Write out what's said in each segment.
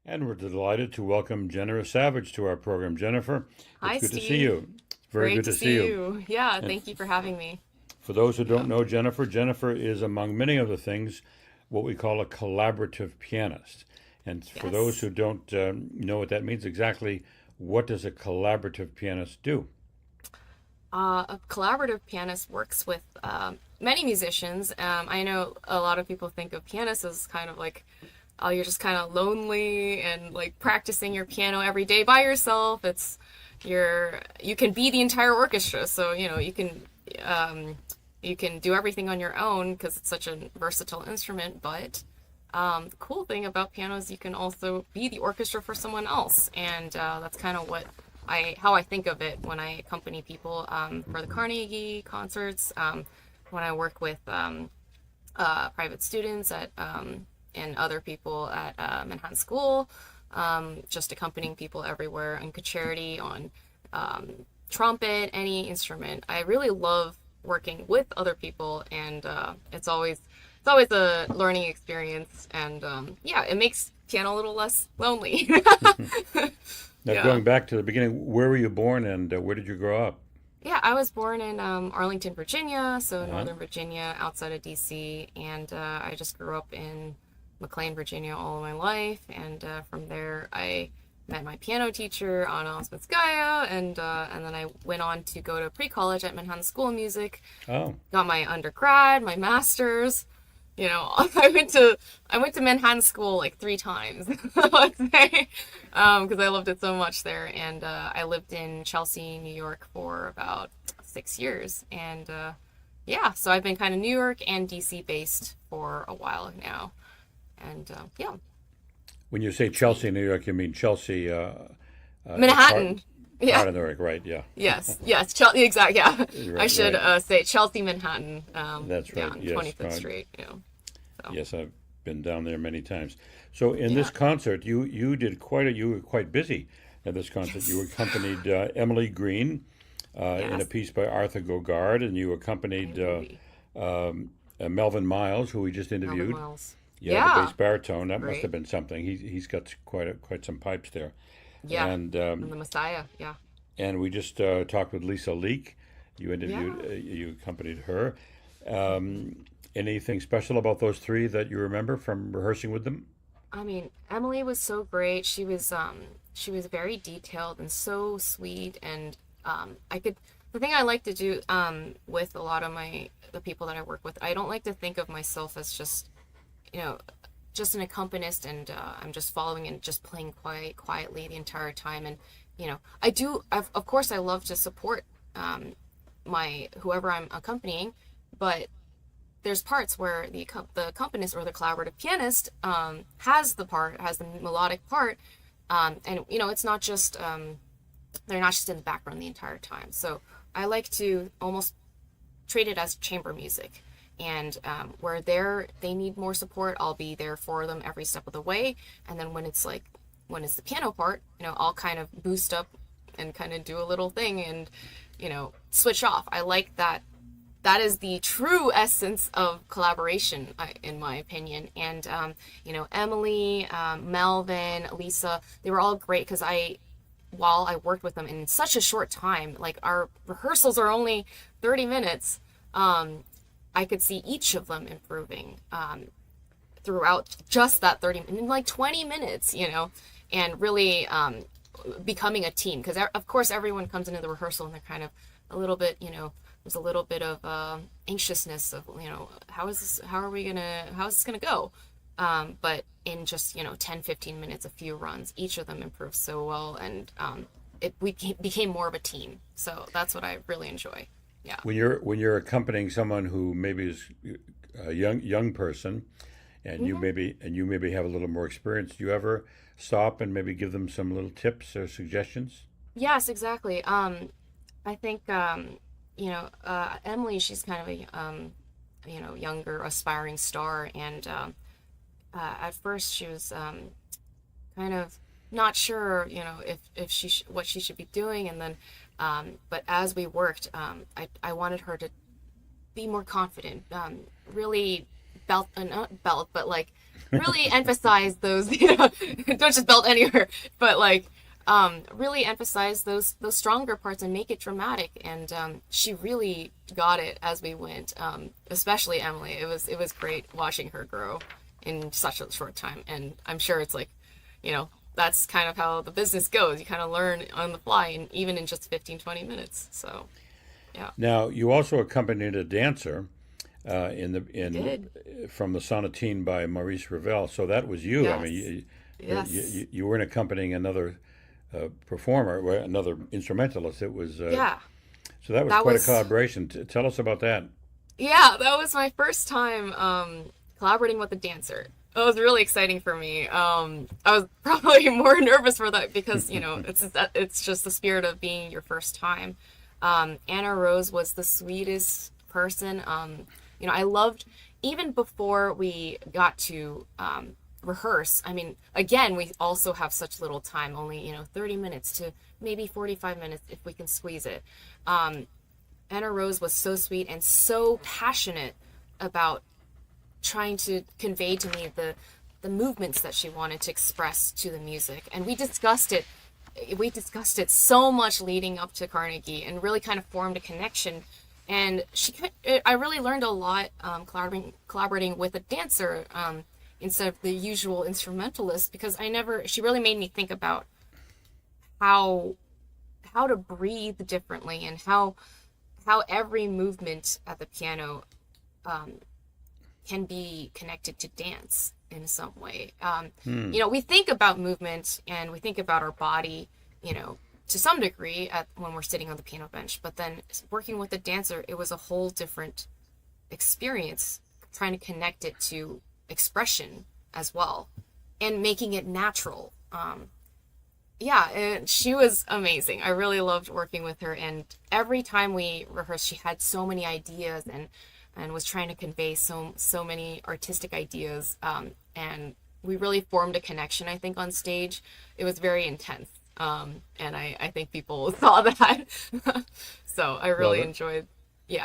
And we're delighted to welcome Jennifer Savage to our program. Jennifer, it's Hi, good to see Steve. you. Very Great good to to see see you. you. Yeah, And thank you for having me. for those who don't Yeah. know Jennifer, Jennifer is, among many other things, what we call a collaborative pianist. And for those Yes. who don't know what that means exactly, what does a collaborative pianist do? A collaborative pianist works with many musicians. I know a lot of people think of pianists as kind of like, oh, you're just kind of lonely and like practicing your piano every day by yourself. You can be the entire orchestra. So, um, you can do everything on your own because it's such a versatile instrument. But the cool thing about piano is you can also be the orchestra for someone else, and that's kind of how I think of it when I accompany people for the Carnegie concerts. When I work with private students and other people at Manhattan School, just accompanying people everywhere on concerti, on trumpet, any instrument. I really love working with other people, and it's always a learning experience, and yeah, it makes piano a little less lonely. Now, Yeah. going back to the beginning, where were you born and where did you grow up? Yeah, I was born in Arlington, Virginia, so Uh-huh. Northern Virginia, outside of DC, and I just grew up in McLean, Virginia, all of my life. And from there, I met my piano teacher on Ouspenskaya, and then I went on to go to pre-college at Manhattan School of Music, Oh, got my undergrad, my master's. I went to Manhattan School like 3 times, let's say, because I loved it so much there. And I lived in Chelsea, New York, for about 6 years. And yeah, so I've been kind of New York and DC based for a while now. And yeah, when you say it's neat. Chelsea, New York, you mean Chelsea, part Manhattan. Yeah. part of New York, right? Yeah, Yes. Yes. Chelsea. Exact. Yeah. I right, should right. say Chelsea, Manhattan. That's Yeah, right. on Yes, 25th Street. So yes, I've been down there many times. So in this yeah. concert, you were quite busy at this concert. You Yes. accompanied Emily Green in a Yes. piece by Arthur Gogard, and you I accompanied agree. Melvin Miles, who we just Melvin interviewed. Miles. Yeah, the bass Yeah. baritone. That must Great. have been something. He's got quite some pipes there, Yeah. and And the Messiah. Yeah. we just talked with Lisa Leak. Yeah. You accompanied her. Anything special about those three that you remember from rehearsing with them? I mean, Emily was so great. She was very detailed and so sweet, and the thing I like to do with a lot of the people that I work with, I don't like to think of myself as you know just an accompanist, and I'm just following and just playing quietly the entire time. And of course I love to support my whoever I'm accompanying, but there's parts where the accompanist or the collaborative pianist has the melodic part, and it's not just they're not just in the background the entire time. So I like to almost treat it as chamber music, and where they need more support, I'll be there for them every step of the way. And then when it's the piano part, I'll kind of boost up and kind of do a little thing and switch off. I like that is the true essence of collaboration, in my opinion. And Emily, Melvin, Lisa, they were all great because while I worked with them in such a short time, like our rehearsals are only 30 minutes, I could see each of them improving throughout just that 30 in like 20 minutes, and really becoming a team. Because of course everyone comes into the rehearsal and they're kind of a little bit, there's a little bit of anxiousness of, how is this gonna go? But in just 10, 15 minutes, a few runs, each of them improved so well, and we became more of a team. So that's what I really enjoy. Yeah. When you're accompanying someone who maybe is a young person, and Hmm. you maybe have a little more experience, do you ever stop and maybe give them some little tips or suggestions? Yes, exactly. I think Emily, she's kind of a younger aspiring star, and at first she was kind of not sure, if what she should be doing. And then but as we worked, I wanted her to be more confident, really belt, not belt, but like really emphasize those, don't just belt anywhere, but like really emphasize those stronger parts and make it dramatic. And she really got it as we went, especially Emily. It was great watching her grow in such a short time. And I'm sure it's like, that's kind of how the business goes. You kind of learn on the fly, and even in just 15-20 minutes. So, yeah. Now, you also accompanied a dancer Did. from the Sonatine by Maurice Ravel. So that was you. I Yes. mean, Yes. you weren't accompanying another performer, another instrumentalist. It was Yeah. so that was That quite a was collaboration. Tell us about that. Yeah, that was my first time collaborating with a dancer. It was really exciting for me. I was probably more nervous for that because it's just the spirit of being your first time. Anna Rose was the sweetest person. I loved, even before we got to rehearse. I mean, again, we also have such little time, only 30 minutes to maybe 45 minutes if we can squeeze it. Anna Rose was so sweet and so passionate about trying to convey to me the movements that she wanted to express to the music. And we discussed it so much leading up to Carnegie, and really kind of formed a connection. And I really learned a lot collaborating with a dancer instead of the usual instrumentalist, because she really made me think about how to breathe differently, and how every movement at the piano can be connected to dance in some way. We think about movement and we think about our body, to some degree when we're sitting on the piano bench, but then working with a dancer, it was a whole different experience, trying to connect it to expression as well and making it natural. And she was amazing. I really loved working with her, and every time we rehearsed, she had so many ideas and was trying to convey so many artistic ideas. And we really formed a connection, I think, on stage. It was very intense. And I think people saw that. So I really enjoyed,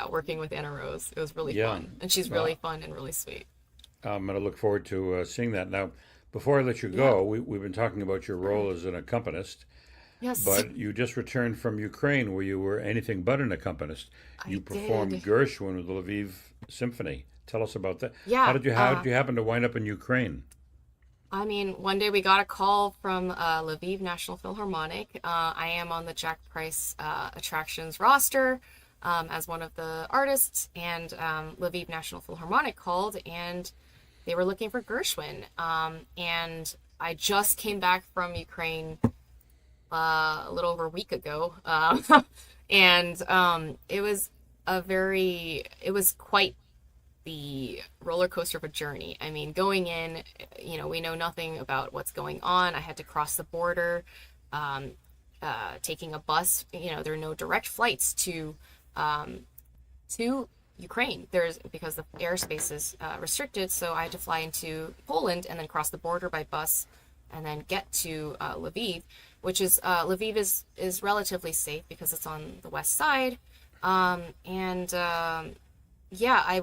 working with Anna Rose. It was really fun. And she's really fun and really sweet. I'm going to look forward to seeing that. Now, before I let you go, we've been talking about your role as an accompanist. Yes. But you just returned from Ukraine, where you were anything but an accompanist. You performed Gershwin with the Lviv Symphony. Tell us about that. Yeah. How did you happen to wind up in Ukraine? I mean, one day we got a call from Lviv National Philharmonic. I am on the Jack Price Attractions roster as one of the artists, and Lviv National Philharmonic called, and they were looking for Gershwin. And I just came back from Ukraine a little over a week ago. And it was quite the roller coaster of a journey. I mean, going in, we know nothing about what's going on. I had to cross the border, taking a bus. There are no direct flights to Ukraine. Because the airspace is restricted, so I had to fly into Poland and then cross the border by bus, and then get to Lviv, which is Lviv is relatively safe because it's on the west side. I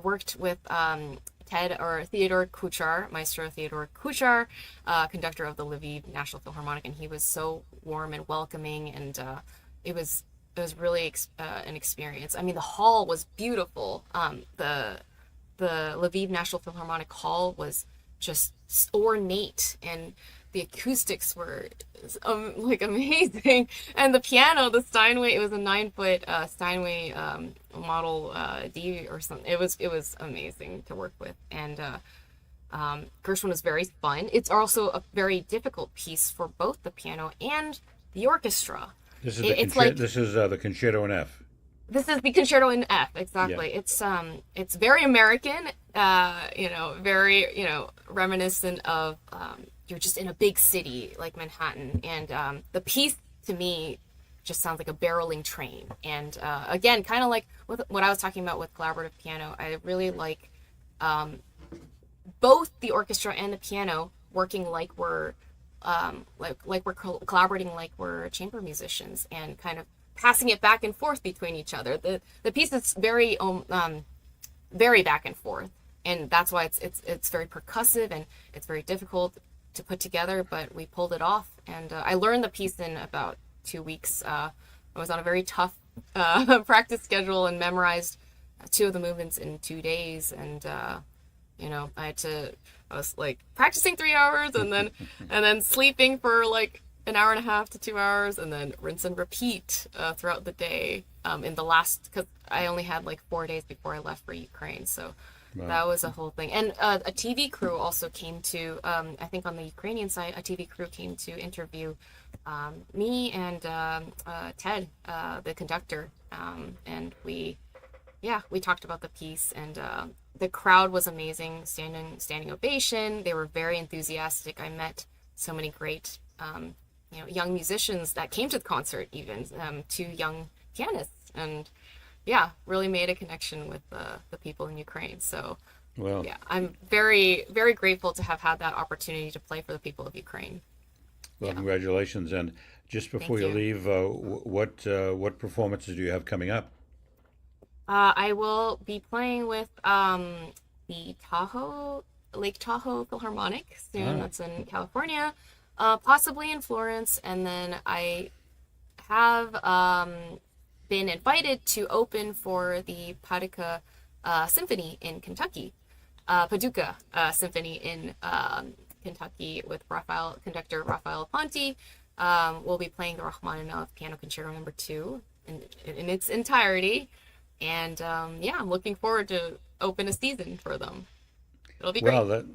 worked with Theodore Kuchar, Maestro Theodore Kuchar, conductor of the Lviv National Philharmonic, and he was so warm and welcoming, and it was really an experience. I mean, the hall was beautiful. The Lviv National Philharmonic Hall was just ornate, and the acoustics were amazing. And the piano, the Steinway, it was a 9-foot Steinway Model D or something. It was amazing to work with. And Gershwin was very fun. It's also a very difficult piece for both the piano and the orchestra. This is the Concerto in F. This is the Concerto in F, exactly. Yeah. It's very American, very, reminiscent of, you're just in a big city like Manhattan. And the piece, to me, just sounds like a barreling train. And again, kind of like with what I was talking about with collaborative piano, I really like both the orchestra and the piano working like we're collaborating like we're chamber musicians, and kind of passing it back and forth between each other. The piece is very very back and forth, and that's why it's very percussive and it's very difficult to put together, but we pulled it off. And I learned the piece in about 2 weeks. I was on a very tough practice schedule and memorized two of the movements in 2 days. And I was like practicing 3 hours and then sleeping for like an hour and a half to 2 hours, and then rinse and repeat throughout the day. Because I only had like 4 days before I left for Ukraine, so. Wow. That was a whole thing. And a TV crew also came to, I think on the Ukrainian side, a TV crew came to interview me and Ted, the conductor. And we talked about the piece, and the crowd was amazing, standing ovation. They were very enthusiastic. I met so many great, young musicians that came to the concert, even 2 young pianists. And really made a connection with the people in Ukraine. So, I'm very, very grateful to have had that opportunity to play for the people of Ukraine. Well, congratulations. And just before you leave, what performances do you have coming up? I will be playing with the Lake Tahoe Philharmonic soon. That's in California, possibly in Florence. And then I have been invited to open for the Paducah Symphony in Kentucky, Paducah Symphony in Kentucky with conductor Raphael Ponti. We'll be playing the Rachmaninoff Piano Concerto No. 2 in its entirety, and I'm looking forward to open a season for them. It'll be great. Well,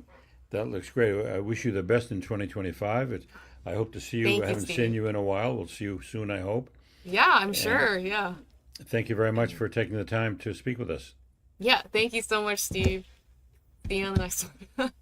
that looks great. I wish you the best in 2025. I hope to see you. I haven't seen you in a while. We'll see you soon, I hope. Yeah, I'm sure. Yeah. Thank you very much for taking the time to speak with us. Yeah, thank you so much, Steve. See you on the next one.